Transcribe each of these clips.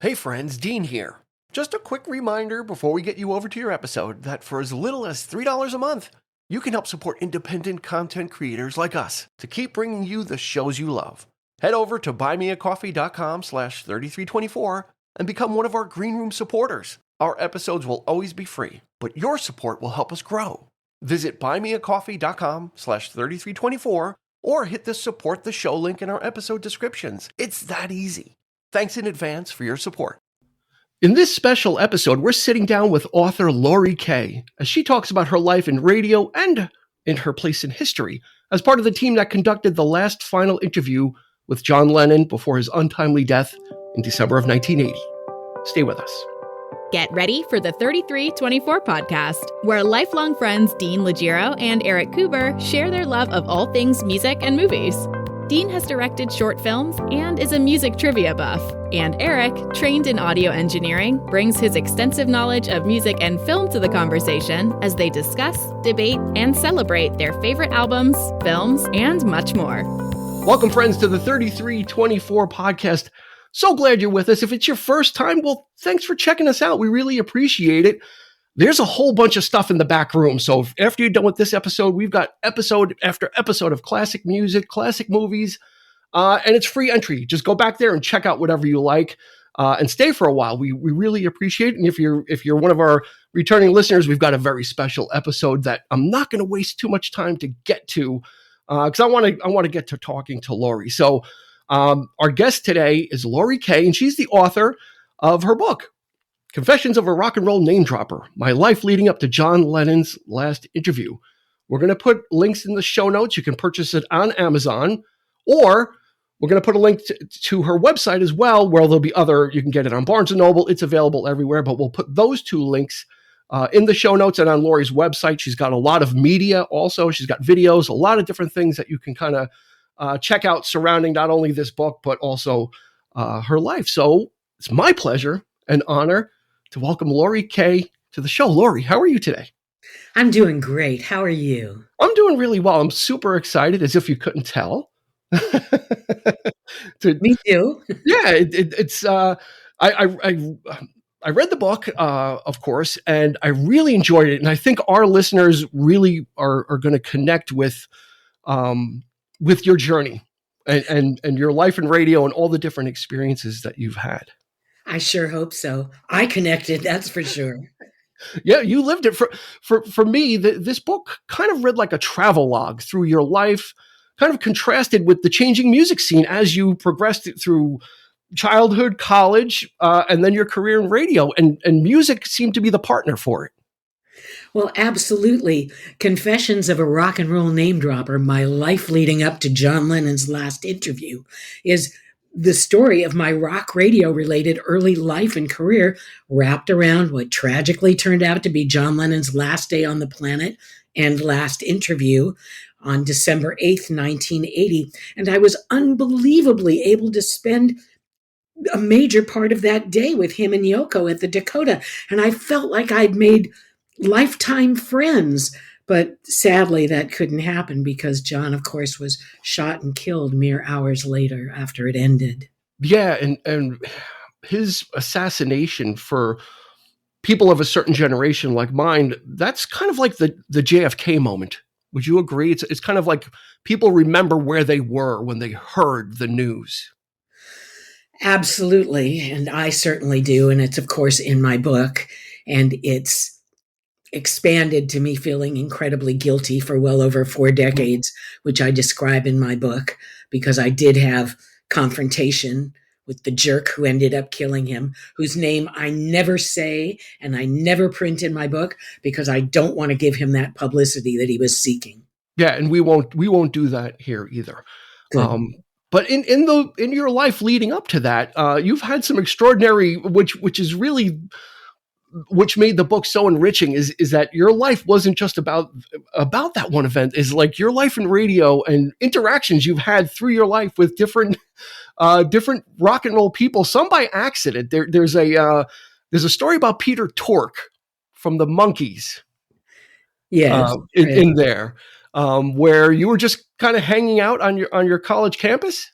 Hey friends, Dean here. Just a quick reminder before we get you over to your episode that for as little as $3 a month, you can help support independent content creators like us to keep bringing you the shows you love. Head over to buymeacoffee.com/3324 and become one of our Green Room supporters. Our episodes will always be free, but your support will help us grow. Visit buymeacoffee.com/3324 or hit the support the show link in our episode descriptions. It's that easy. Thanks in advance for your support. In this special episode, we're sitting down with author Laurie Kaye as she talks about her life in radio and in her place in history as part of the team that conducted the last final interview with John Lennon before his untimely death in December of 1980. Stay with us. Get ready for the 3324 podcast, where lifelong friends Dean Legiro and Eric Kuber share their love of all things music and movies. Dean has directed short films and is a music trivia buff. And Eric, trained in audio engineering, brings his extensive knowledge of music and film to the conversation as they discuss, debate, and celebrate their favorite albums, films, and much more. Welcome, friends, to the 3324 podcast. So glad you're with us. If it's your first time, well, thanks for checking us out. We really appreciate it. There's a whole bunch of stuff in the back room. So after you're done with this episode, we've got episode after episode of classic music, classic movies, and it's free entry. Just go back there and check out whatever you like and stay for a while. We really appreciate it. And if you're one of our returning listeners, we've got a very special episode that I'm not going to waste too much time to get to because I want to get to talking to Laurie. So our guest today is Laurie Kaye, and she's the author of her book, Confessions of a Rock and Roll Name Dropper, My Life Leading Up to John Lennon's Last Interview. We're going to put links in the show notes. You can purchase it on Amazon, or we're going to put a link to her website as well, where there'll be you can get it on Barnes & Noble. It's available everywhere, but we'll put those two links in the show notes and on Laurie's website. She's got a lot of media also. She's got videos, a lot of different things that you can kind of check out surrounding not only this book, but also her life. So it's my pleasure and honor to welcome Laurie Kaye to the show. Laurie, how are you today? I'm doing great. How are you? I'm doing really well. I'm super excited, as if you couldn't tell. Me too. Yeah, it's. I read the book, of course, and I really enjoyed it. And I think our listeners really are going to connect with your journey and your life in radio and all the different experiences that you've had. I sure hope so. I connected, that's for sure. Yeah, you lived it. For me, this book kind of read like a travel log through your life, kind of contrasted with the changing music scene as you progressed through childhood, college, and then your career in radio. And music seemed to be the partner for it. Well, absolutely. Confessions of a Rock and Roll Name Dropper, My Life Leading Up to John Lennon's Last Interview, is the story of my rock radio related early life and career wrapped around what tragically turned out to be John Lennon's last day on the planet and last interview on December 8th, 1980. And I was unbelievably able to spend a major part of that day with him and Yoko at the Dakota. And I felt like I'd made lifetime friends. But sadly, that couldn't happen because John, of course, was shot and killed mere hours later after it ended. Yeah, and his assassination, for people of a certain generation like mine, that's kind of like the JFK moment. Would you agree? It's kind of like people remember where they were when they heard the news. Absolutely, and I certainly do. And it's, of course, in my book, and it's expanded to me feeling incredibly guilty for well over 4 decades, which I describe in my book, because I did have confrontation with the jerk who ended up killing him, whose name I never say and I never print in my book because I don't want to give him that publicity that he was seeking. Yeah, and we won't do that here either. But in your life leading up to that, you've had some extraordinary, which is really which made the book so enriching is that your life wasn't just about that one event. Is like your life in radio and interactions you've had through your life with different rock and roll people, some by accident. There's a story about Peter Tork from the Monkees. Yeah, in there, where you were just kind of hanging out on your college campus.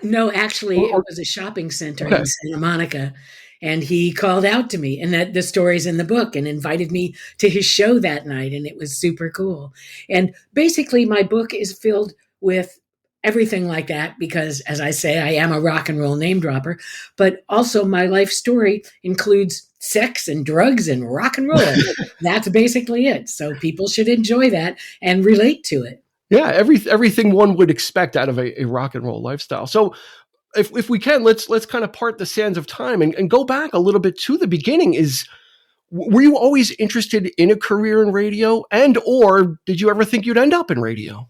No, actually, Or, it or was a shopping center okay. in Santa Monica. And he called out to me, and that the story's in the book, and invited me to his show that night. And it was super cool. And basically, my book is filled with everything like that because, as I say, I am a rock and roll name dropper. But also, my life story includes sex and drugs and rock and roll. That's basically it. So people should enjoy that and relate to it. Yeah, everything one would expect out of a rock and roll lifestyle. So if we can, let's kind of part the sands of time and go back a little bit to the beginning. Were you always interested in a career in radio, and or did you ever think you'd end up in radio?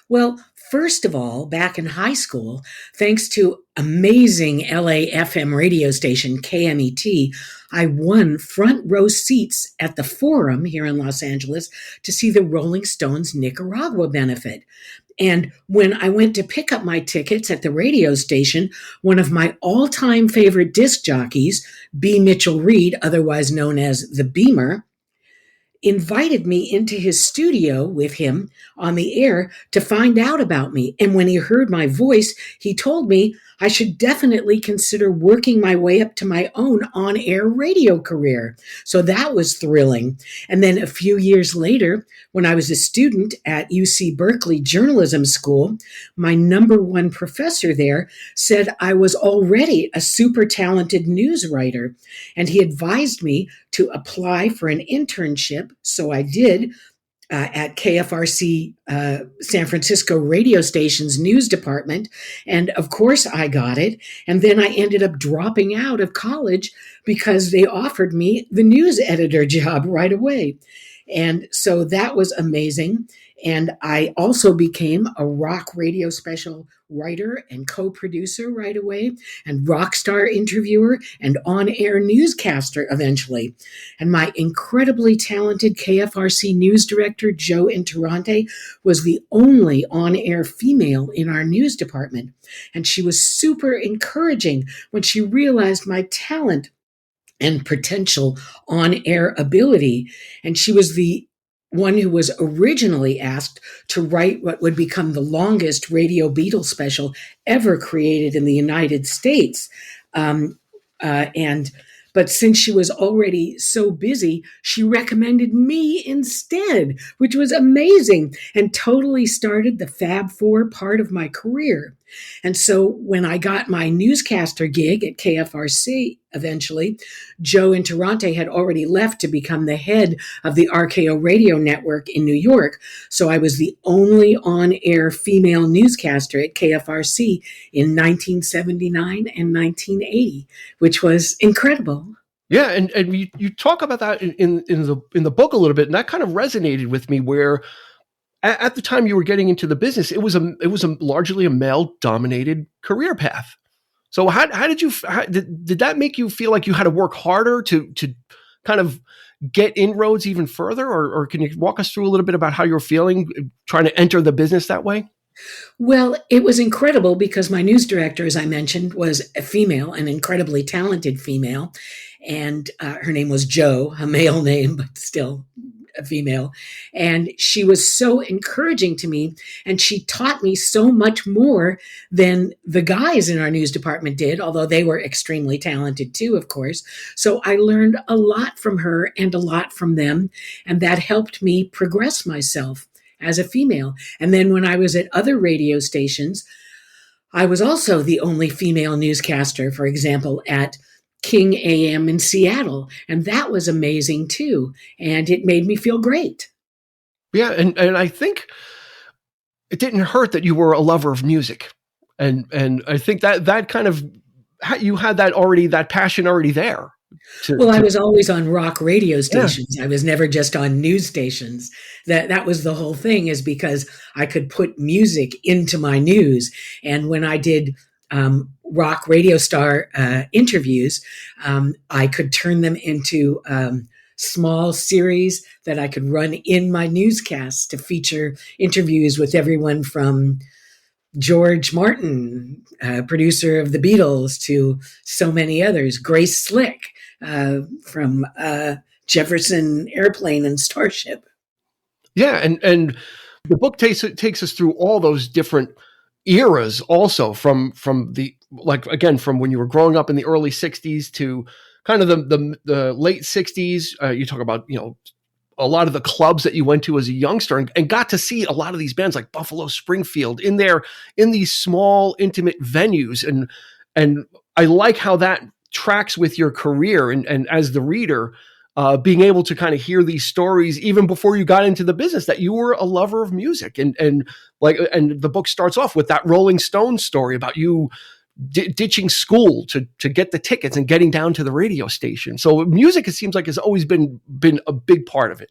Well, first of all, back in high school, thanks to amazing LA FM radio station KMET, I won front row seats at the Forum here in Los Angeles to see the Rolling Stones Nicaragua benefit. And when I went to pick up my tickets at the radio station, one of my all time favorite disc jockeys, B. Mitchell Reed, otherwise known as the Beamer, invited me into his studio with him on the air to find out about me. And when he heard my voice, he told me I should definitely consider working my way up to my own on air radio career. So that was thrilling. And then a few years later, when I was a student at UC Berkeley Journalism School, my number one professor there said I was already a super talented news writer. And he advised me to apply for an internship. So I did at KFRC San Francisco radio station's news department. And of course, I got it. And then I ended up dropping out of college because they offered me the news editor job right away. And so that was amazing. And I also became a rock radio special writer and co producer right away, and rock star interviewer and on air newscaster eventually. And my incredibly talented KFRC news director, Joe Interrante, was the only on air female in our news department. And she was super encouraging when she realized my talent and potential on air ability. And she was the one who was originally asked to write what would become the longest radio Beatles special ever created in the United States. Um, and but since she was already so busy, she recommended me instead, which was amazing and totally started the Fab Four part of my career. And so when I got my newscaster gig at KFRC eventually, Joe Interrante had already left to become the head of the RKO radio network in New York. So I was the only on air female newscaster at KFRC in 1979 and 1980, which was incredible. Yeah, and you talk about that in the book a little bit, and that kind of resonated with me. Where at the time you were getting into the business, it was a largely a male dominated career path. So how did you did that make you feel like you had to work harder to kind of get inroads even further, or can you walk us through a little bit about how you're feeling trying to enter the business that way? Well, it was incredible because my news director, as I mentioned, was a female, an incredibly talented female. And her name was Jo, a male name, but still a female. And she was so encouraging to me. And she taught me so much more than the guys in our news department did, although they were extremely talented too, of course. So I learned a lot from her and a lot from them. And that helped me progress myself as a female. And then when I was at other radio stations, I was also the only female newscaster, for example, at King AM in Seattle. And that was amazing too. And it made me feel great. Yeah, and I think it didn't hurt that you were a lover of music, and I think that kind of you had that passion already there. Well, I was always on rock radio stations. Yeah. I was never just on news stations. That was the whole thing, is because I could put music into my news. And when I did rock radio star interviews, I could turn them into small series that I could run in my newscasts to feature interviews with everyone from George Martin, producer of the Beatles, to so many others, Grace Slick from Jefferson Airplane and Starship. Yeah, and the book takes us through all those different eras also from the, like, again, from when you were growing up in the early 60s to kind of the late 60s. You talk about, a lot of the clubs that you went to as a youngster, and got to see a lot of these bands like Buffalo Springfield in these small intimate venues. And I like how that tracks with your career, and as the reader, being able to kind of hear these stories even before you got into the business, that you were a lover of music. And the book starts off with that Rolling Stones story about you ditching school to get the tickets and getting down to the radio station. So music, it seems like, has always been a big part of it.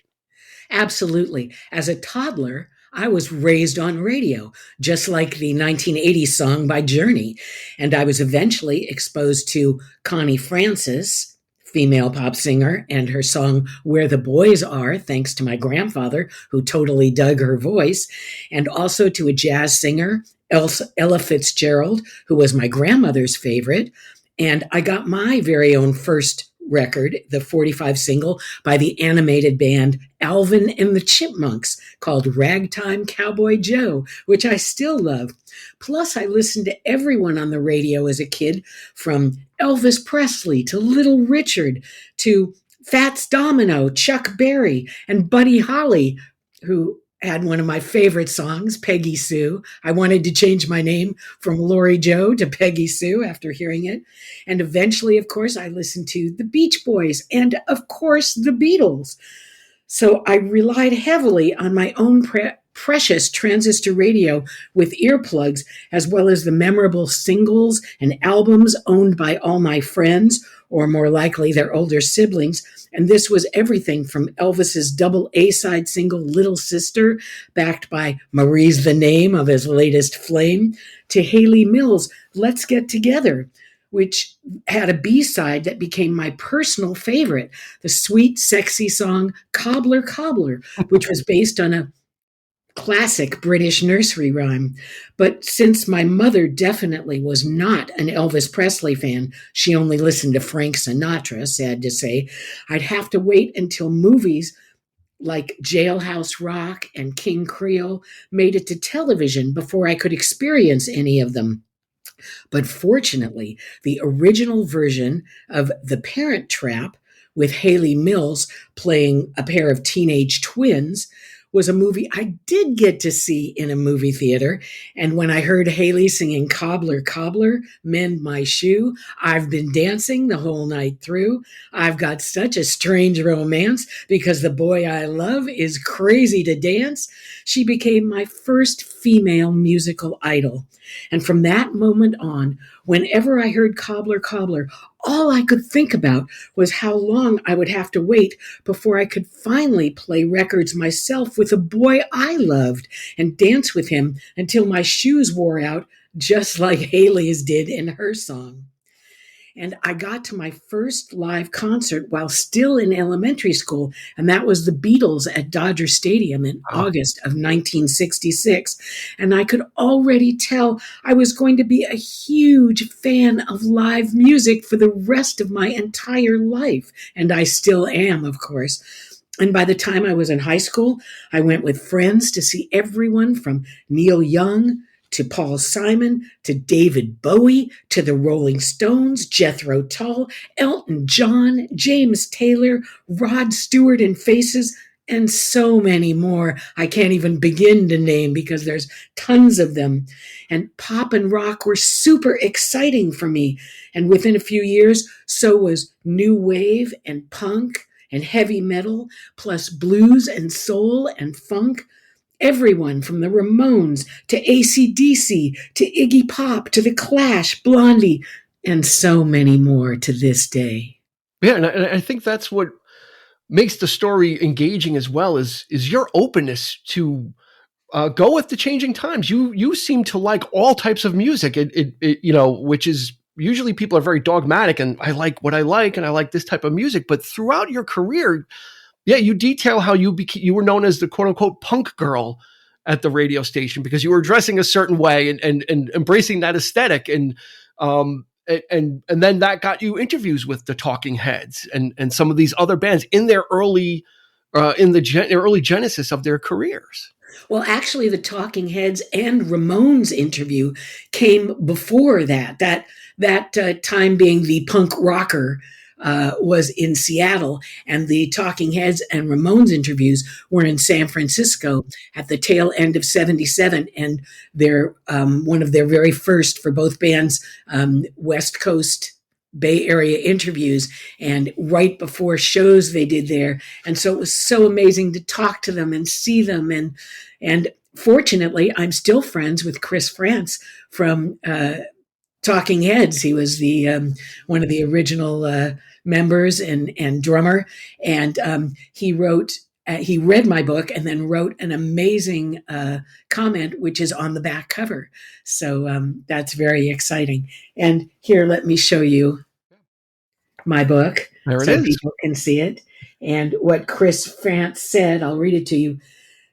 Absolutely. As a toddler, I was raised on radio, just like the 1980 song by Journey. And I was eventually exposed to Connie Francis, female pop singer, and her song Where the Boys Are, thanks to my grandfather, who totally dug her voice, and also to a jazz singer, Ella Fitzgerald, who was my grandmother's favorite. And I got my very own first record, the 45 single by the animated band Alvin and the Chipmunks, called Ragtime Cowboy Joe, which I still love. Plus, I listened to everyone on the radio as a kid, from Elvis Presley to Little Richard to Fats Domino, Chuck Berry, and Buddy Holly, who had one of my favorite songs, Peggy Sue. I wanted to change my name from Laurie Joe to Peggy Sue after hearing it. And eventually, of course, I listened to the Beach Boys and, of course, the Beatles. So I relied heavily on my own precious transistor radio with earplugs, as well as the memorable singles and albums owned by all my friends, or more likely their older siblings. And this was everything from Elvis's double A-side single Little Sister, backed by Marie's the name of his latest flame, to Haley Mills' Let's Get Together, which had a B-side that became my personal favorite, the sweet, sexy song Cobbler, Cobbler, which was based on a classic British nursery rhyme. But since my mother definitely was not an Elvis Presley fan, she only listened to Frank Sinatra, sad to say, I'd have to wait until movies like Jailhouse Rock and King Creole made it to television before I could experience any of them. But fortunately, the original version of The Parent Trap, with Haley Mills playing a pair of teenage twins, was a movie I did get to see in a movie theater. And when I heard Haley singing Cobbler, Cobbler, Mend My Shoe, I've been dancing the whole night through. I've got such a strange romance because the boy I love is crazy to dance. She became my first female musical idol. And from that moment on, whenever I heard Cobbler, Cobbler, all I could think about was how long I would have to wait before I could finally play records myself with a boy I loved and dance with him until my shoes wore out, just like Haley's did in her song. And I got to my first live concert while still in elementary school, and that was the Beatles at Dodger Stadium in August of 1966. And I could already tell I was going to be a huge fan of live music for the rest of my entire life. And I still am, of course. And by the time I was in high school, I went with friends to see everyone from Neil Young to Paul Simon, to David Bowie, to the Rolling Stones, Jethro Tull, Elton John, James Taylor, Rod Stewart and Faces, and so many more I can't even begin to name because there's tons of them. And pop and rock were super exciting for me. And within a few years, so was new wave and punk and heavy metal, plus blues and soul and funk. Everyone from the Ramones to AC/DC to Iggy Pop to The Clash, Blondie, and so many more to this day. Yeah, and I think that's what makes the story engaging as well, is your openness to go with the changing times. You seem to like all types of music, which is usually people are very dogmatic, and I like what I like, and I like this type of music. But throughout your career, yeah, you detail how you were known as the quote unquote punk girl at the radio station because you were dressing a certain way and embracing that aesthetic. And then that got you interviews with the Talking Heads and some of these other bands in their early, early genesis of their careers. Well, actually, the Talking Heads and Ramones interview came before that. That time being the punk rocker was in Seattle, and the Talking Heads and Ramones interviews were in San Francisco at the tail end of '77, and they're one of their very first for both bands West Coast Bay Area interviews, and right before shows they did there. And so it was so amazing to talk to them and see them. And fortunately, I'm still friends with Chris France from Talking Heads. He was the one of the original members and drummer, and he wrote. He read my book and then wrote an amazing comment, which is on the back cover. So that's very exciting. And here, let me show you my book There it so is. people can see it. And what Chris France said, I'll read it to you.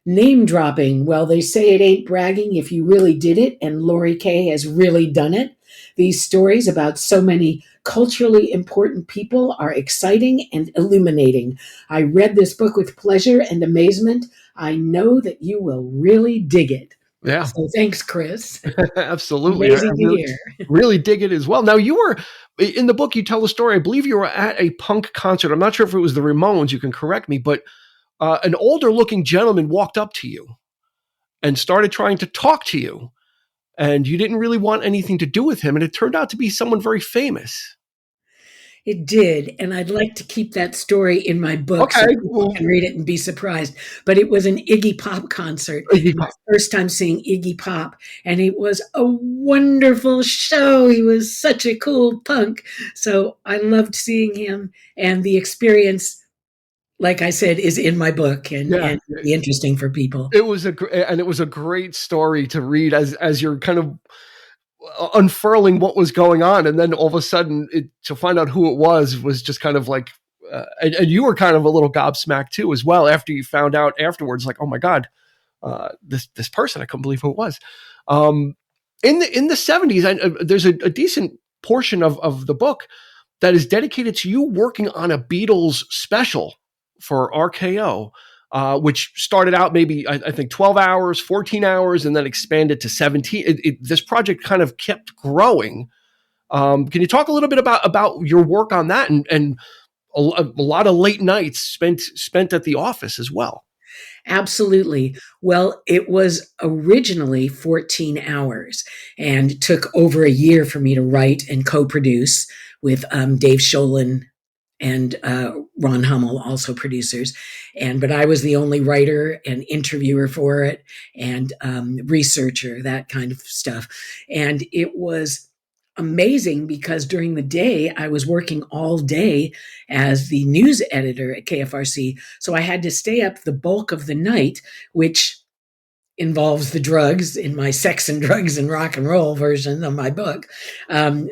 Name dropping. Well, they say it ain't bragging if you really did it, and Laurie Kaye has really done it. These stories about so many culturally important people are exciting and illuminating. I read this book with pleasure and amazement. I know that you will really dig it. Yeah, So thanks, Chris. absolutely. Amazing to hear. Really dig it as well. Now, you were in the book, you tell the story. I believe you were at a punk concert. I'm not sure if it was the Ramones. You can correct me, but an older looking gentleman walked up to you and started trying to talk to you. And you didn't really want anything to do with him. And it turned out to be someone very famous. It did, and I'd like to keep that story in my book so Okay. people Well, can read it and be surprised. But it was an Iggy Pop concert, my first time seeing Iggy Pop, and it was a wonderful show. He was such a cool punk. So I loved seeing him, and the experience, like I said, is in my book and be interesting for people. it was a great story to read as you're kind of unfurling what was going on, and then all of a sudden to find out who it was just kind of like and you were kind of a little gobsmacked too as well after you found out afterwards, like, oh my god, this person, I couldn't believe who it was. In the 70s, there's a decent portion of the book that is dedicated to you working on a Beatles special for RKO, which started out maybe, I think, 12 hours, 14 hours, and then expanded to 17. This project kind of kept growing. Can you talk a little bit about your work on that and a lot of late nights spent at the office as well? Absolutely. Well, it was originally 14 hours and took over a year for me to write and co-produce with Dave Sholin and Ron Hummel, also producers. But I was the only writer and interviewer for it and researcher, that kind of stuff. And it was amazing because during the day I was working all day as the news editor at KFRC. So I had to stay up the bulk of the night, which involves the drugs in my sex and drugs and rock and roll version of my book.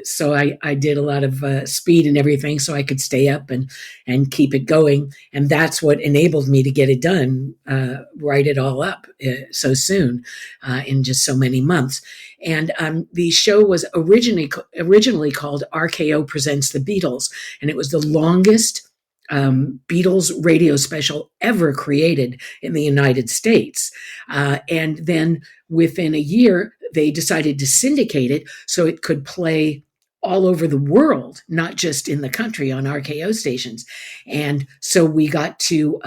So I did a lot of speed and everything so I could stay up and keep it going. And that's what enabled me to get it done, write it all up so soon in just so many months. And the show was originally called RKO Presents the Beatles. And it was the longest Beatles radio special ever created in the United States. And then within a year, they decided to syndicate it so it could play all over the world, not just in the country on RKO stations. And so we got to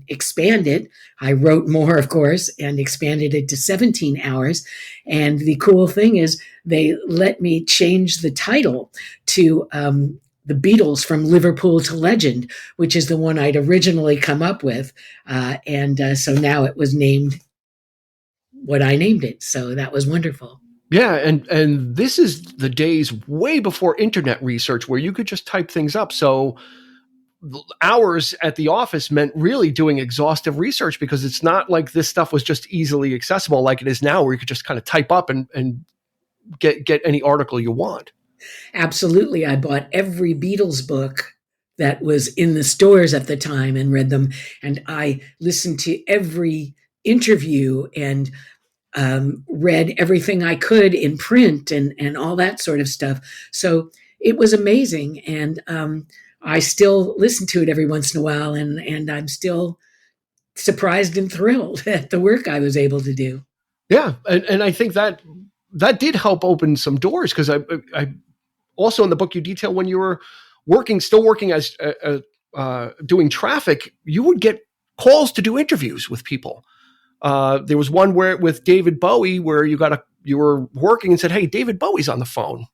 expand it. I wrote more, of course, and expanded it to 17 hours. And the cool thing is they let me change the title to the Beatles from Liverpool to Legend, which is the one I'd originally come up with. So now it was named what I named it. So that was wonderful. Yeah, and this is the days way before internet research where you could just type things up. So hours at the office meant really doing exhaustive research because it's not like this stuff was just easily accessible like it is now, where you could just kind of type up and get any article you want. Absolutely. I bought every Beatles book that was in the stores at the time and read them. And I listened to every interview and read everything I could in print and all that sort of stuff. So it was amazing. And I still listen to it every once in a while. And I'm still surprised and thrilled at the work I was able to do. Yeah, and I think that did help open some doors, because I also in the book you detail when you were still working as doing traffic, you would get calls to do interviews with people. There was one where with David Bowie where you were working and said, "Hey, David Bowie's on the phone."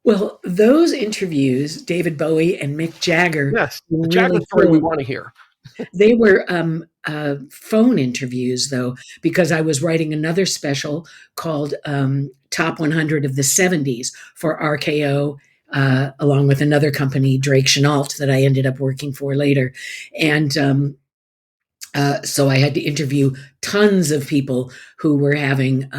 Well, those interviews, David Bowie and Mick Jagger, Yes, were the Jagger really story we cool. want to hear. They were phone interviews, though, because I was writing another special called Top 100 of the 70s for RKO, along with another company, Drake Chenault, that I ended up working for later. And so I had to interview tons of people who were having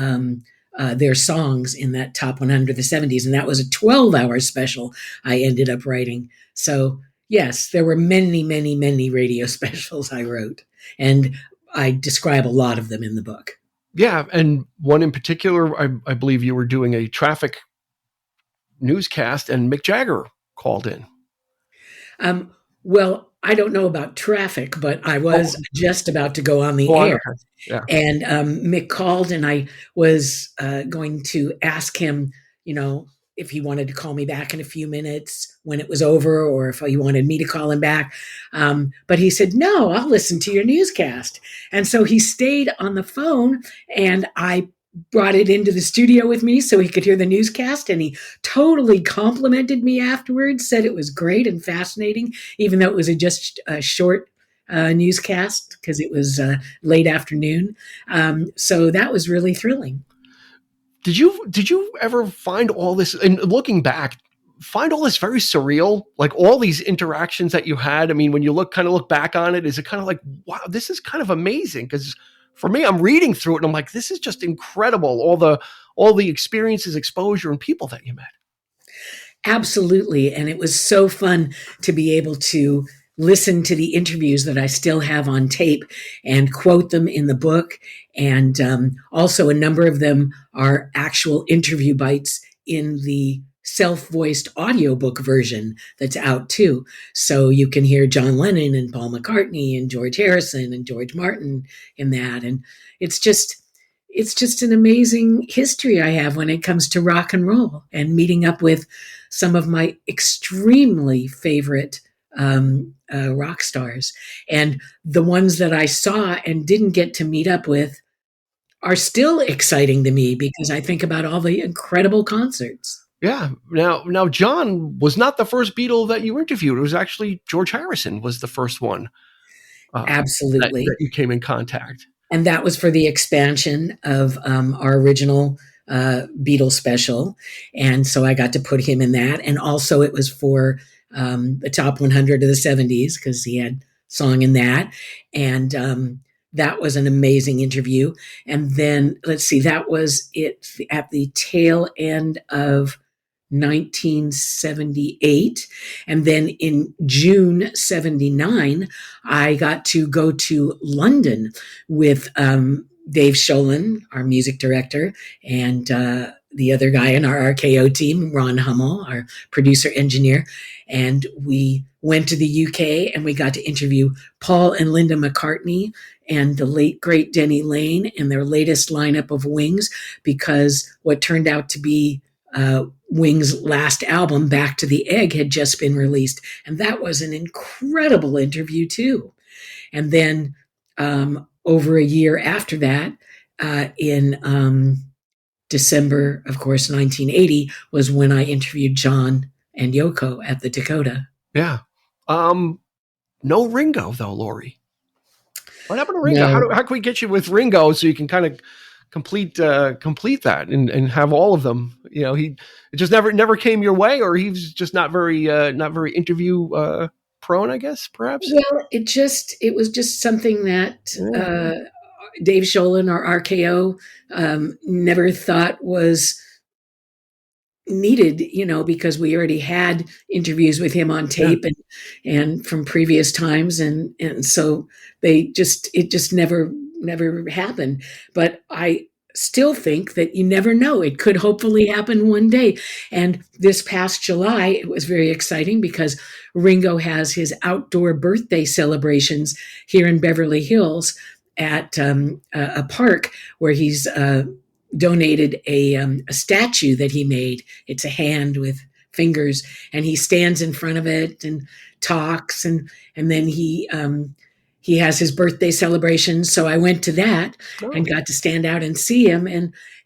their songs in that top 100 of the 70s. And that was a 12-hour special I ended up writing. So, yes, there were many, many, many radio specials I wrote. And I describe a lot of them in the book. Yeah, and one in particular, I believe you were doing a traffic newscast and Mick Jagger called in. Well, I don't know about traffic, but I was just about to go on the air. Okay. Yeah. And Mick called, and I was going to ask him, if he wanted to call me back in a few minutes when it was over, or if he wanted me to call him back. But he said, "No, I'll listen to your newscast." And so he stayed on the phone, and I brought it into the studio with me so he could hear the newscast, and he totally complimented me afterwards, said it was great and fascinating, even though it was just a short newscast because it was late afternoon. So that was really thrilling. Did you ever find all this, and looking back, find all this very surreal, like all these interactions that you had? I mean, when you look back on it, is it kind of like, wow, this is kind of amazing? Because for me, I'm reading through it and I'm like, this is just incredible. All the experiences, exposure, and people that you met. Absolutely. And it was so fun to be able to listen to the interviews that I still have on tape and quote them in the book. And also, a number of them are actual interview bites in the self-voiced audiobook version that's out too. So you can hear John Lennon and Paul McCartney and George Harrison and George Martin in that. And it's just an amazing history I have when it comes to rock and roll, and meeting up with some of my extremely favorite rock stars. And the ones that I saw and didn't get to meet up with are still exciting to me because I think about all the incredible concerts. Yeah. Now, John was not the first Beatle that you interviewed. It was actually George Harrison was the first one. Absolutely. That you came in contact. And that was for the expansion of our original Beatles special. And so I got to put him in that. And also it was for the top 100 of the 70s because he had song in that. And that was an amazing interview. And then, let's see, that was it at the tail end of 1978. And then in June 79, I got to go to London with Dave Sholin, our music director, and the other guy in our RKO team, Ron Hummel, our producer engineer. And we went to the UK and we got to interview Paul and Linda McCartney and the late, great Denny Lane and their latest lineup of Wings, because what turned out to be Wings' last album, Back to the Egg, had just been released. And that was an incredible interview, too. And then over a year after that, in December, of course, 1980, was when I interviewed John and Yoko at the Dakota. Yeah. No Ringo, though, Laurie. What happened to Ringo? No. How can we get you with Ringo so you can kind of complete that and have all of them? It just never came your way, or he's just not very interview prone, I guess, perhaps. Well, it was just something that Dave Sholin, our RKO, never thought was needed, because we already had interviews with him on tape and from previous times. And so it just never happened. But I still think that you never know. It could hopefully happen one day. And this past July, it was very exciting because Ringo has his outdoor birthday celebrations here in Beverly Hills at a park where he's donated a statue that he made. It's a hand with fingers, and he stands in front of it and talks, and then he has his birthday celebration. So I went to that and got to stand out and see him.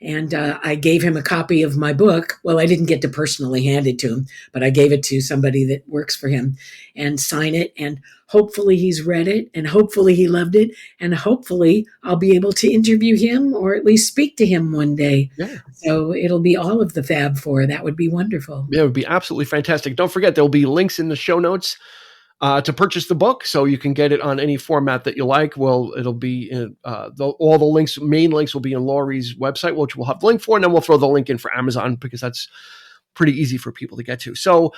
And I gave him a copy of my book. Well, I didn't get to personally hand it to him, but I gave it to somebody that works for him and sign it. And hopefully he's read it, and hopefully he loved it. And hopefully I'll be able to interview him or at least speak to him one day. Yeah. So it'll be all of the Fab Four. That would be wonderful. Yeah, it would be absolutely fantastic. Don't forget, there'll be links in the show notes to purchase the book, so you can get it on any format that you like. Well, it'll be in, all the links, main links will be in Laurie's website, which we'll have the link for, and then we'll throw the link in for Amazon because that's pretty easy for people to get to. So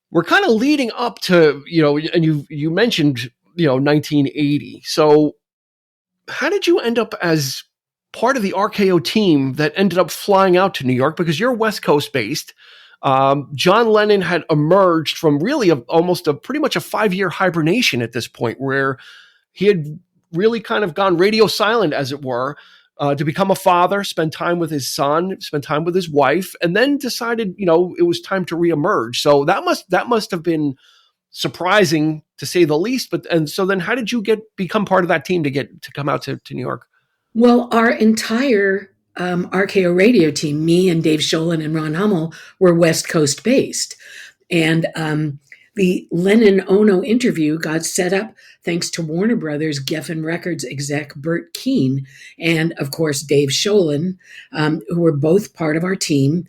we're kind of leading up to, and you mentioned, 1980. So how did you end up as part of the RKO team that ended up flying out to New York? Because you're West Coast based. John Lennon had emerged from really pretty much a 5-year hibernation at this point, where he had really kind of gone radio silent, as it were, to become a father, spend time with his son, spend time with his wife, and then decided, it was time to reemerge. So that must have been surprising, to say the least. And so then how did you become part of that team to come out to New York? Well, our entire RKO radio team, me and Dave Sholin and Ron Hummel, were West Coast based. And the Lennon-Ono interview got set up thanks to Warner Brothers Geffen Records exec Bert Keane and, of course, Dave Sholin, who were both part of our team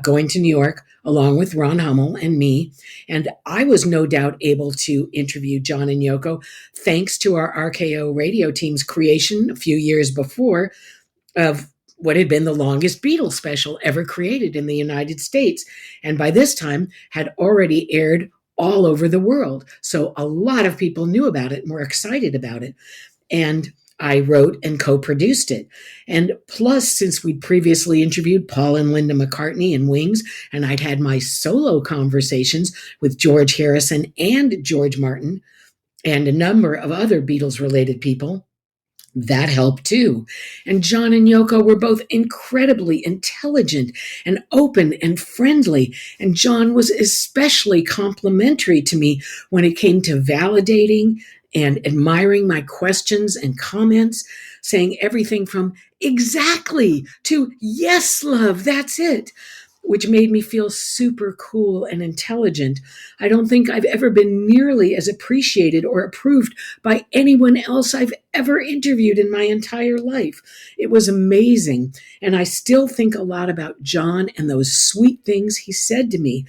going to New York, along with Ron Hummel and me. And I was no doubt able to interview John and Yoko thanks to our RKO radio team's creation a few years before of what had been the longest Beatles special ever created in the United States. And by this time had already aired all over the world. So a lot of people knew about it and were excited about it. And I wrote and co-produced it. And plus, since we'd previously interviewed Paul and Linda McCartney and Wings, and I'd had my solo conversations with George Harrison and George Martin and a number of other Beatles-related people, that helped too. And John and Yoko were both incredibly intelligent and open and friendly. And John was especially complimentary to me when it came to validating and admiring my questions and comments, saying everything from exactly to yes, love, that's it, which made me feel super cool and intelligent. I don't think I've ever been nearly as appreciated or approved by anyone else I've ever interviewed in my entire life. It was amazing. And I still think a lot about John and those sweet things he said to me.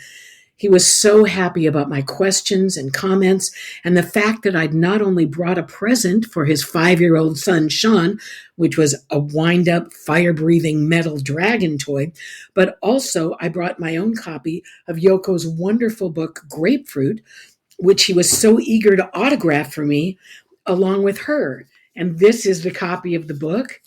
He was so happy about my questions and comments, and the fact that I'd not only brought a present for his 5-year-old son, Sean, which was a wind-up, fire-breathing metal dragon toy, but also I brought my own copy of Yoko's wonderful book, Grapefruit, which he was so eager to autograph for me, along with her. And this is the copy of the book.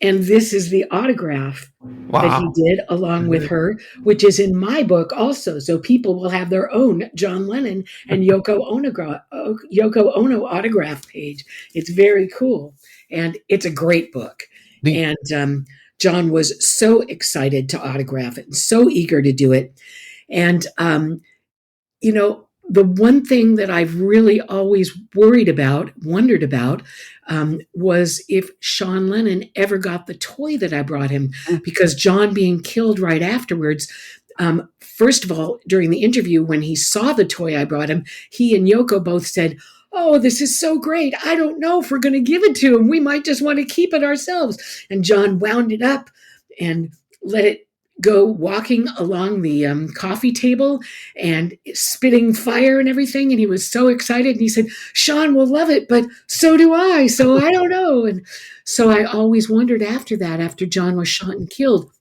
And this is the autograph that he did along with her, which is in my book also. So people will have their own John Lennon and Yoko Ono autograph page. It's very cool. And it's a great book. And John was so excited to autograph it and so eager to do it. And, the one thing that I've really always wondered about, was if Sean Lennon ever got the toy that I brought him, because John being killed right afterwards, first of all, during the interview, when he saw the toy I brought him, he and Yoko both said, "Oh, this is so great. I don't know if we're going to give it to him. We might just want to keep it ourselves." And John wound it up and let it go walking along the coffee table and spitting fire and everything. And he was so excited. And he said, "Sean will love it, but so do I. So I don't know." And so I always wondered after that, after John was shot and killed,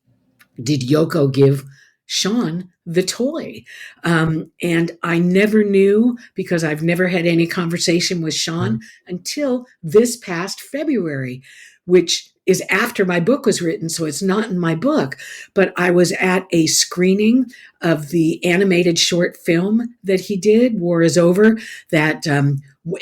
did Yoko give Sean the toy? And I never knew, because I've never had any conversation with Sean until this past February, which is after my book was written, so it's not in my book. But I was at a screening of the animated short film that he did, War is Over, that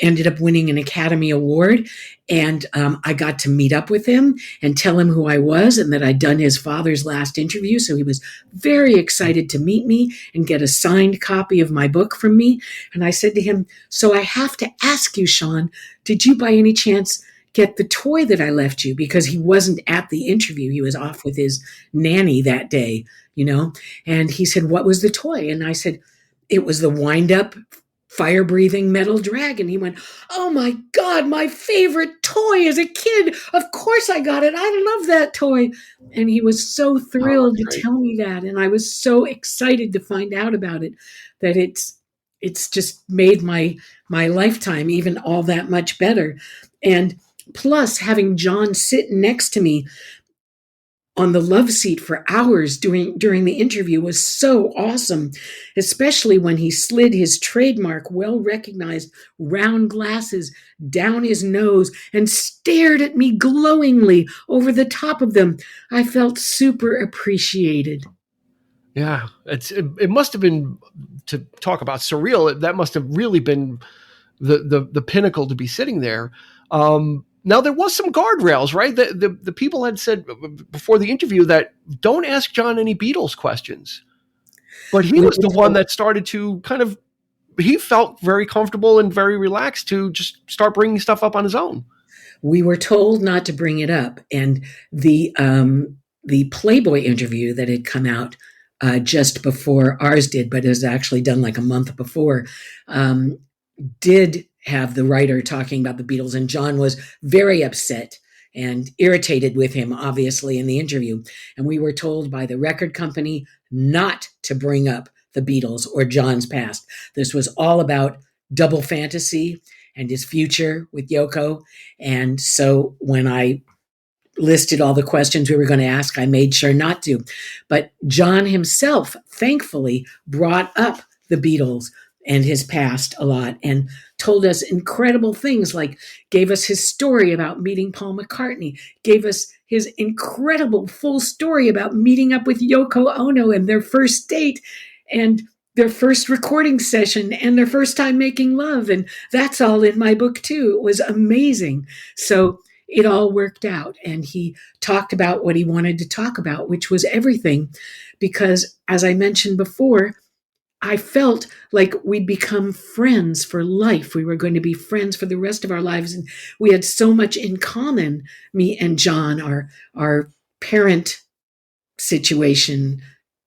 ended up winning an Academy Award. And I got to meet up with him and tell him who I was and that I'd done his father's last interview. So he was very excited to meet me and get a signed copy of my book from me. And I said to him, so I have to ask you, Sean, did you by any chance get the toy that I left you? Because he wasn't at the interview. He was off with his nanny that day, And he said, what was the toy? And I said, it was the wind-up fire-breathing metal dragon. He went, oh my God, my favorite toy as a kid. Of course I got it. I love that toy. And he was so thrilled to tell me that. And I was so excited to find out about it, that it's just made my lifetime even all that much better. And plus having John sit next to me on the love seat for hours during the interview was so awesome, especially when he slid his trademark, well-recognized round glasses down his nose and stared at me glowingly over the top of them. I felt super appreciated. Yeah, it must have been, to talk about surreal, that must have really been the pinnacle to be sitting there. Now, there was some guardrails, right? The people had said before the interview that don't ask John any Beatles questions. But he was the one that started to he felt very comfortable and very relaxed to just start bringing stuff up on his own. We were told not to bring it up. And the Playboy interview that had come out just before ours did, but it was actually done like a month before, did have the writer talking about the Beatles, and John was very upset and irritated with him, obviously, in the interview. And we were told by the record company not to bring up the Beatles or John's past. This was all about Double Fantasy and his future with Yoko. And so when I listed all the questions we were going to ask, I made sure not to. But John himself, thankfully, brought up the Beatles and his past a lot and told us incredible things, like gave us his story about meeting Paul McCartney, gave us his incredible full story about meeting up with Yoko Ono and their first date and their first recording session and their first time making love. And that's all in my book too. It was amazing. So it all worked out. And he talked about what he wanted to talk about, which was everything. Because as I mentioned before, I felt like we'd become friends for life. We were going to be friends for the rest of our lives. And we had so much in common, me and John, our parent situation,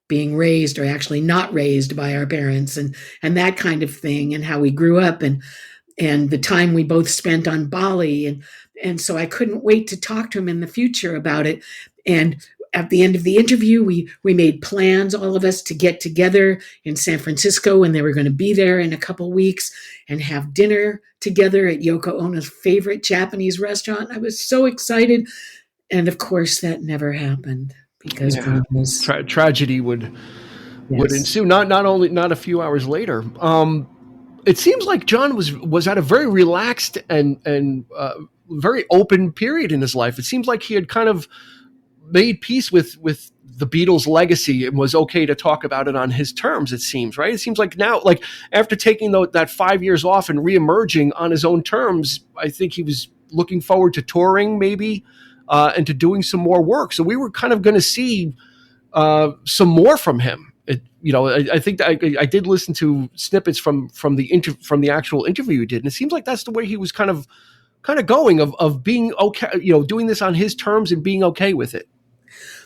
being raised or actually not raised by our parents and that kind of thing, and how we grew up and the time we both spent on Bali. And so I couldn't wait to talk to him in the future about it. And at the end of the interview, we made plans, all of us, to get together in San Francisco, and they were going to be there in a couple weeks and have dinner together at Yoko Ono's favorite Japanese restaurant. I was so excited. And of course, that never happened because tragedy would ensue. Not a few hours later. It seems like John was at a very relaxed and very open period in his life. It seems like he had kind of made peace with the Beatles' legacy and was okay to talk about it on his terms, it seems, right? It seems like now, like after taking that 5 years off and reemerging on his own terms, I think he was looking forward to touring maybe and to doing some more work. So we were kind of going to see some more from him. I think that I did listen to snippets from the actual interview you did, and it seems like that's the way he was kind of going of being okay, doing this on his terms and being okay with it.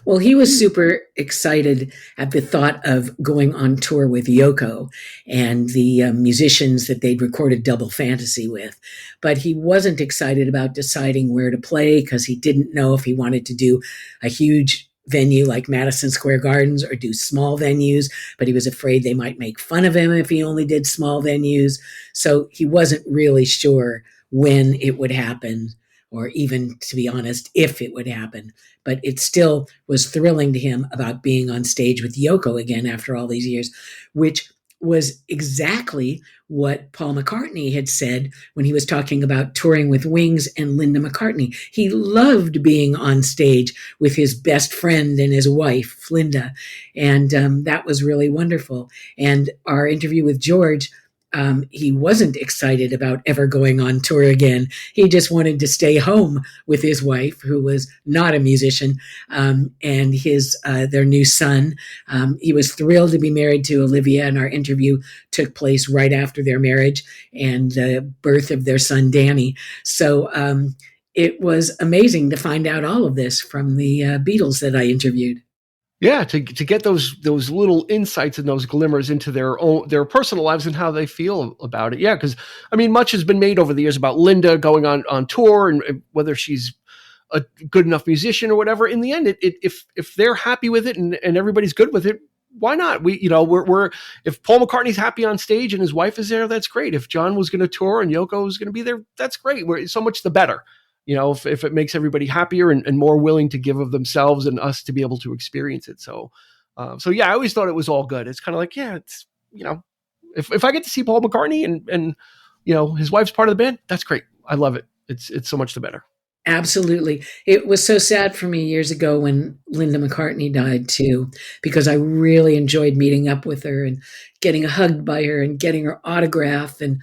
Well, he was super excited at the thought of going on tour with Yoko and the musicians that they'd recorded Double Fantasy with. But he wasn't excited about deciding where to play because he didn't know if he wanted to do a huge venue like Madison Square Gardens or do small venues, but he was afraid they might make fun of him if he only did small venues. So he wasn't really sure when it would happen, or even, to be honest, if it would happen. But it still was thrilling to him about being on stage with Yoko again after all these years, which was exactly what Paul McCartney had said when he was talking about touring with Wings and Linda McCartney. He loved being on stage with his best friend and his wife, Linda. And that was really wonderful. And our interview with George, he wasn't excited about ever going on tour again. He just wanted to stay home with his wife, who was not a musician, and his their new son. He was thrilled to be married to Olivia, and our interview took place right after their marriage and the birth of their son, Danny. So it was amazing to find out all of this from the Beatles that I interviewed. Yeah, to get those little insights and those glimmers into their personal lives and how they feel about it. Yeah, because I mean, much has been made over the years about Linda going on tour and whether she's a good enough musician or whatever. In the end, if they're happy with it and everybody's good with it, why not? We're if Paul McCartney's happy on stage and his wife is there, that's great. If John was going to tour and Yoko was going to be there, that's great. So much the better. If it makes everybody happier and more willing to give of themselves and us to be able to experience it. So yeah, I always thought it was all good. It's kind of like, yeah, it's, if I get to see Paul McCartney and his wife's part of the band, that's great. I love it. It's so much the better. Absolutely. It was so sad for me years ago when Linda McCartney died too, because I really enjoyed meeting up with her and getting hugged by her and getting her autograph. And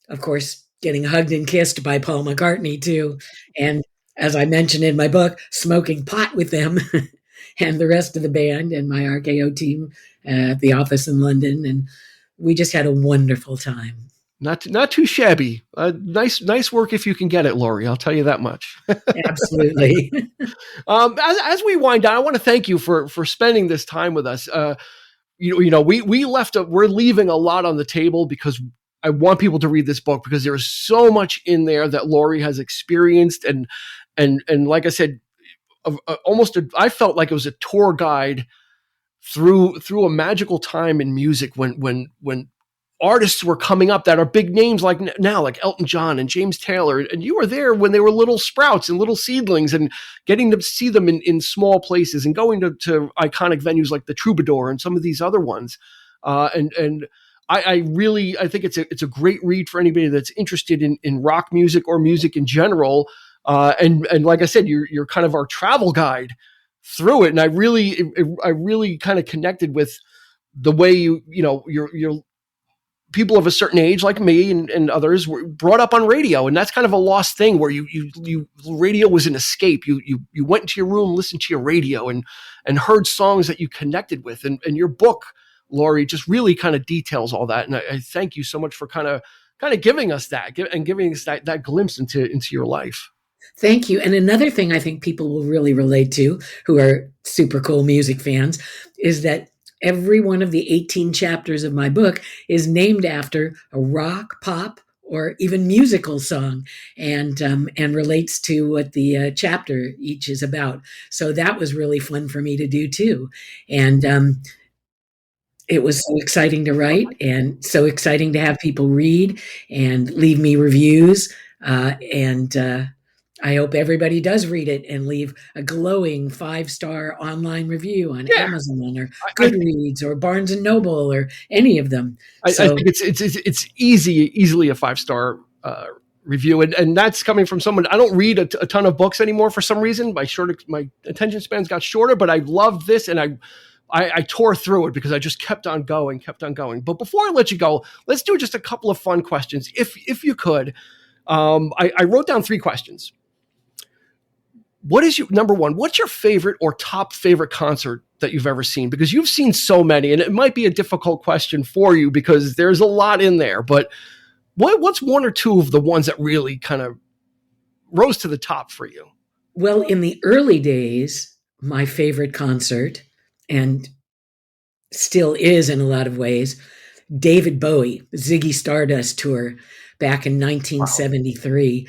of course, getting hugged and kissed by Paul McCartney too. And as I mentioned in my book, smoking pot with them and the rest of the band and my RKO team at the office in London. And we just had a wonderful time. Not too shabby. Nice work if you can get it, Laurie. I'll tell you that much. Absolutely. As we wind down, I want to thank you for spending this time with us. We're leaving a lot on the table because I want people to read this book because there's so much in there that Laurie has experienced and like I said, I felt like it was a tour guide through a magical time in music when artists were coming up that are big names like now, like Elton John and James Taylor. And you were there when they were little sprouts and little seedlings and getting to see them in small places and going to iconic venues like the Troubadour and some of these other ones. I think it's a great read for anybody that's interested in rock music or music in general. And like I said, you're kind of our travel guide through it. And I really kind of connected with the way you're people of a certain age like me and others were brought up on radio. And that's kind of a lost thing where radio was an escape. You went into your room, listened to your radio and heard songs that you connected with. And your book, Laurie, just really kind of details all that. And I thank you so much for kind of giving us that and giving us that glimpse into your life. Thank you. And another thing I think people will really relate to who are super cool music fans is that every one of the 18 chapters of my book is named after a rock, pop, or even musical song and relates to what the chapter each is about. So that was really fun for me to do too. And it was so exciting to write and so exciting to have people read and leave me reviews. I hope everybody does read it and leave a glowing 5-star online review on Amazon or Goodreads or Barnes and Noble or any of them. I think it's easily a 5-star review, and that's coming from someone. I don't read a ton of books anymore for some reason. My attention spans got shorter, but I loved this, and I tore through it because I just kept on going. But before I let you go, let's do just a couple of fun questions, if you could. I wrote down 3 questions. What is number one, what's your favorite or top favorite concert that you've ever seen? Because you've seen so many, and it might be a difficult question for you because there's a lot in there, but what's one or two of the ones that really kind of rose to the top for you? Well, in the early days, my favorite concert, and still is in a lot of ways, David Bowie, Ziggy Stardust tour back in 1973,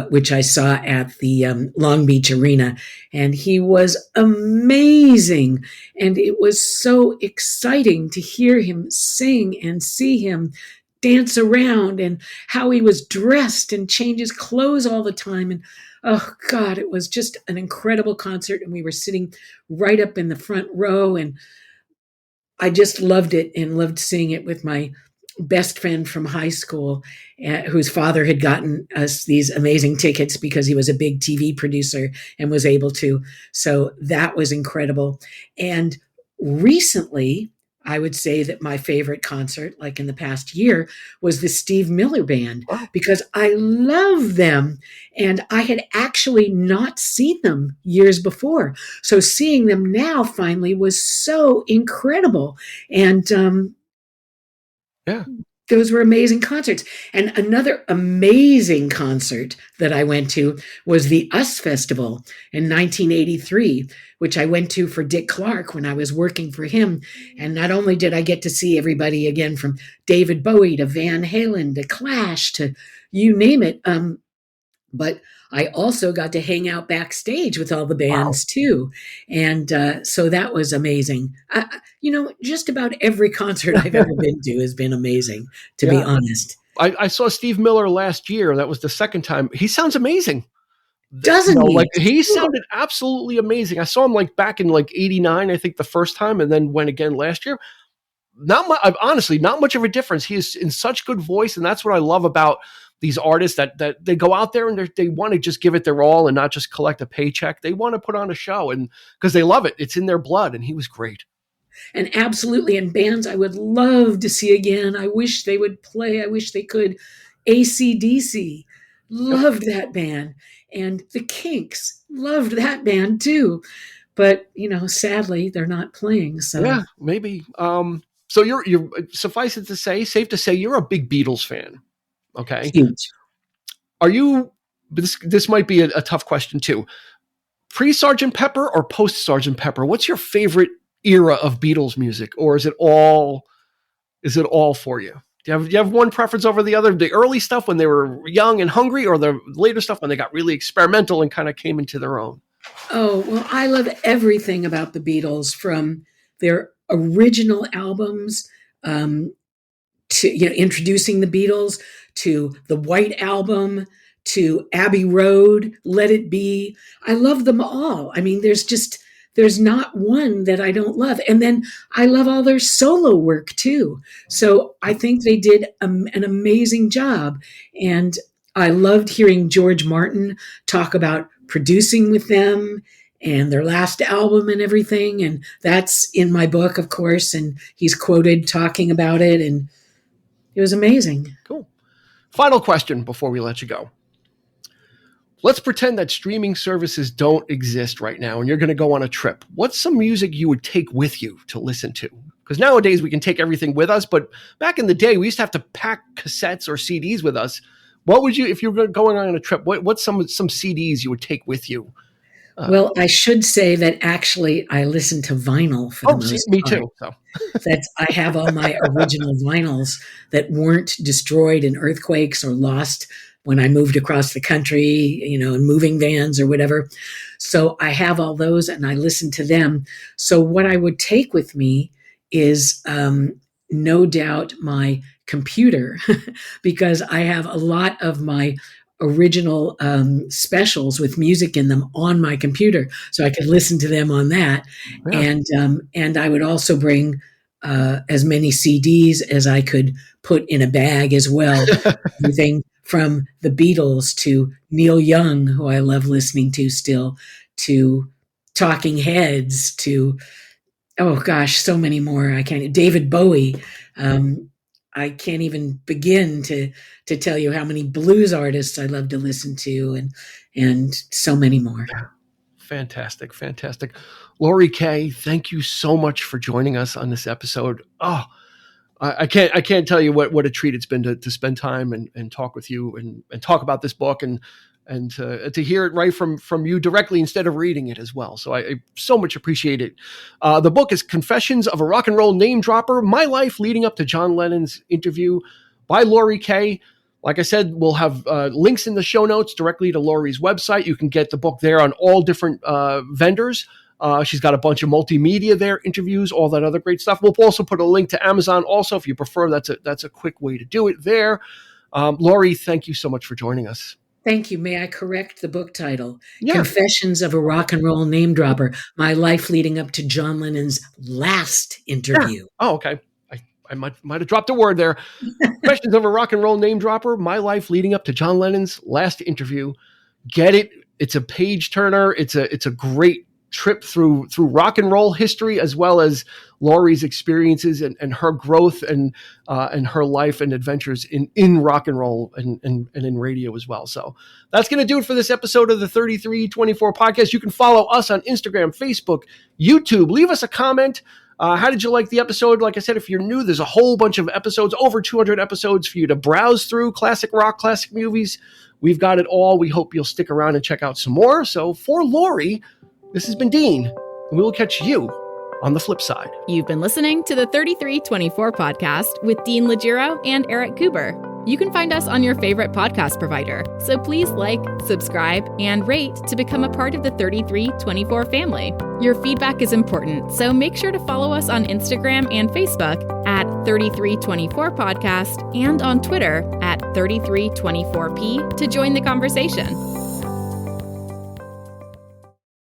which I saw at the Long Beach Arena. And he was amazing. And it was so exciting to hear him sing and see him dance around and how he was dressed and change his clothes all the time. And oh God, it was just an incredible concert. And we were sitting right up in the front row. And I just loved it and loved seeing it with my best friend from high school, whose father had gotten us these amazing tickets because he was a big TV producer and was able to. So that was incredible. And recently, I would say that my favorite concert, like in the past year, was the Steve Miller Band Wow. because I love them. And I had actually not seen them years before. So seeing them now finally was so incredible. And Yeah. those were amazing concerts. And another amazing concert that I went to was the US Festival in 1983, which I went to for Dick Clark when I was working for him. And not only did I get to see everybody again, from David Bowie to Van Halen to Clash to you name it, but I also got to hang out backstage with all the Wow. bands too. And so that was amazing. Just about every concert I've ever been to has been amazing, to be Yeah. honest. I saw Steve Miller last year. That was the second time. He sounds amazing. Doesn't he? Like he sounded absolutely amazing. I saw him like back in like 89, I think the first time, and then went again last year. Not much, honestly, not much of a difference. He is in such good voice, and that's what I love about these artists that they go out there and they want to just give it their all and not just collect a paycheck. They want to put on a show, and because they love it, it's in their blood. And he was great. And absolutely, and bands I would love to see again. I wish they would play. I wish they could. AC/DC, Yep. loved that band. And the Kinks, loved that band too. But, sadly, they're not playing. So Yeah, maybe. So you're suffice it to say, safe to say, you're a big Beatles fan. Okay, huge. are you? This might be a tough question too. Pre Sergeant Pepper or post Sergeant Pepper? What's your favorite era of Beatles music, or is it all? Is it all for you? Do you have one preference over the other? The early stuff when they were young and hungry, or the later stuff when they got really experimental and kind of came into their own? Oh, well, I love everything about the Beatles, from their original albums, to introducing the Beatles, to the White Album, to Abbey Road, Let It Be. I love them all. I mean, there's not one that I don't love. And then I love all their solo work too. So I think they did an amazing job. And I loved hearing George Martin talk about producing with them and their last album and everything. And that's in my book, of course. And he's quoted talking about it. And it was amazing. Cool. Final question before we let you go. Let's pretend that streaming services don't exist right now and you're going to go on a trip. What's some music you would take with you to listen to? Because nowadays we can take everything with us, but back in the day we used to have to pack cassettes or CDs with us. What would you, if you were going on a trip, what's some CDs you would take with you? Well, I should say that actually I listen to vinyl for the most me part. too. So. I have all my original vinyls that weren't destroyed in earthquakes or lost when I moved across the country, in moving vans or whatever. So I have all those and I listen to them. So what I would take with me is no doubt my computer, because I have a lot of my original specials with music in them on my computer, so I could listen to them on that. Yeah. And I would also bring as many CDs as I could put in a bag as well. Everything from the Beatles to Neil Young, who I love listening to still, to Talking Heads, to oh gosh, so many more. David Bowie. I can't even begin to tell you how many blues artists I love to listen to, and so many more. Fantastic. Laurie Kaye, thank you so much for joining us on this episode. Oh, I can't tell you what a treat it's been to spend time and talk with you and talk about this book and to hear it right from you directly instead of reading it as well. So I so much appreciate it. The book is Confessions of a Rock and Roll Name Dropper: My Life Leading Up to John Lennon's Interview, by Laurie Kaye. Like I said, we'll have links in the show notes directly to Laurie's website. You can get the book there on all different vendors. She's got a bunch of multimedia there, interviews, all that other great stuff. We'll also put a link to Amazon also, if you prefer. That's a quick way to do it there. Laurie, thank you so much for joining us. Thank you. May I correct the book title? Yeah. Confessions of a Rock and Roll Name Dropper, My Life Leading Up to John Lennon's Last Interview. Oh, okay. I might have dropped a word there. Questions of a Rock and Roll Name Dropper, My Life Leading Up to John Lennon's Last Interview. Get it. It's a page turner. It's a great trip through rock and roll history, as well as Laurie's experiences and her growth and her life and adventures in rock and roll and in radio as well. So that's going to do it for this episode of the 3324 podcast. You can follow us on Instagram, Facebook, YouTube. Leave us a comment. How did you like the episode? Like I said, if you're new, there's a whole bunch of episodes, over 200 episodes for you to browse through. Classic rock, classic movies. We've got it all. We hope you'll stick around and check out some more. So for Laurie, this has been Dean, and we will catch you on the flip side. You've been listening to the 3324 podcast with Dean Legiro and Eric Kuber. You can find us on your favorite podcast provider, so please like, subscribe, and rate to become a part of the 3324 family. Your feedback is important, so make sure to follow us on Instagram and Facebook at 3324 podcast and on Twitter at 3324p to join the conversation.